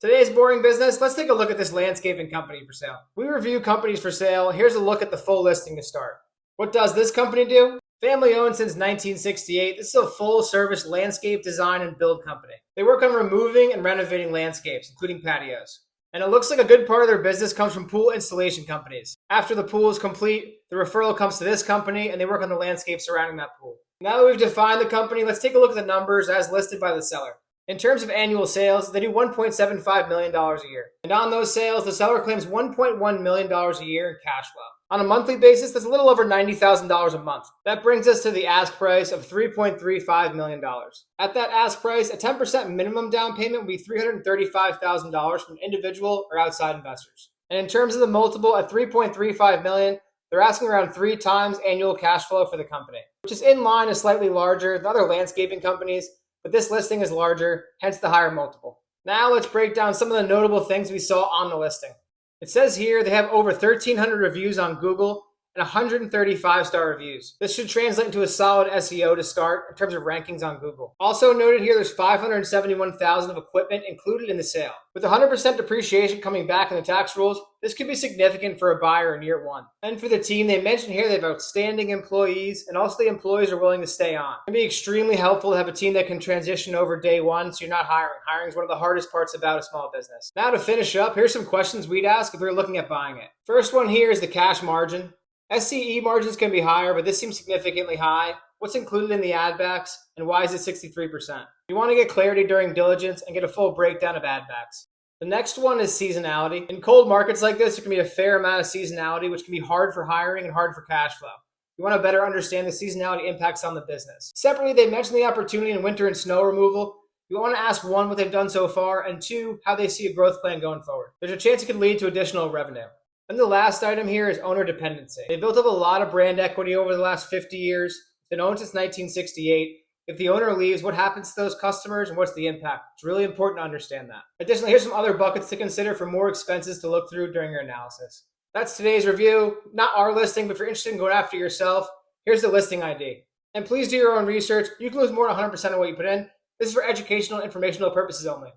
Today's boring business, let's take a look at this landscaping company for sale. We review companies for sale. Here's a look at the full listing to start. What does this company do? Family owned since 1968, this is a full service landscape design and build company. They work on removing and renovating landscapes, including patios. And it looks like a good part of their business comes from pool installation companies. After the pool is complete, the referral comes to this company and they work on the landscape surrounding that pool. Now that we've defined the company, let's take a look at the numbers as listed by the seller. In terms of annual sales, they do $1.75 million a year. And on those sales, the seller claims $1.1 million a year in cash flow. On a monthly basis, that's a little over $90,000 a month. That brings us to the ask price of $3.35 million. At that ask price, a 10% minimum down payment would be $335,000 from individual or outside investors. And in terms of the multiple, at $3.35 million, they're asking around 3 times annual cash flow for the company, which is in line and slightly larger than other landscaping companies, but this listing is larger, hence the higher multiple. Now let's break down some of the notable things we saw on the listing. It says here they have over 1,300 reviews on Google and 135 star reviews. This should translate into a solid SEO to start in terms of rankings on Google. Also noted here, there's $571,000 of equipment included in the sale. With 100% depreciation coming back in the tax rules, this could be significant for a buyer in year one. And for the team, they mentioned here they have outstanding employees, and also the employees are willing to stay on. It can be extremely helpful to have a team that can transition over day one, so you're not hiring. Hiring is one of the hardest parts about a small business. Now to finish up, here's some questions we'd ask if we were looking at buying it. First one here is the cash margin. SCE margins can be higher, but this seems significantly high. What's included in the add backs, and why is it 63%? You want to get clarity during diligence and get a full breakdown of add backs. The next one is seasonality. In cold markets like this, there can be a fair amount of seasonality, which can be hard for hiring and hard for cash flow. You want to better understand the seasonality impacts on the business. Separately, they mentioned the opportunity in winter and snow removal. You want to ask 1, what they've done so far, and 2, how they see a growth plan going forward. There's a chance it could lead to additional revenue. And the last item here is owner dependency. They built up a lot of brand equity over the last 50 years. It's been owned since 1968. If the owner leaves, what happens to those customers and what's the impact? It's really important to understand that. Additionally, here's some other buckets to consider for more expenses to look through during your analysis. That's today's review. Not our listing, but if you're interested in going after yourself, here's the listing ID. And please do your own research. You can lose more than 100% of what you put in. This is for educational and informational purposes only.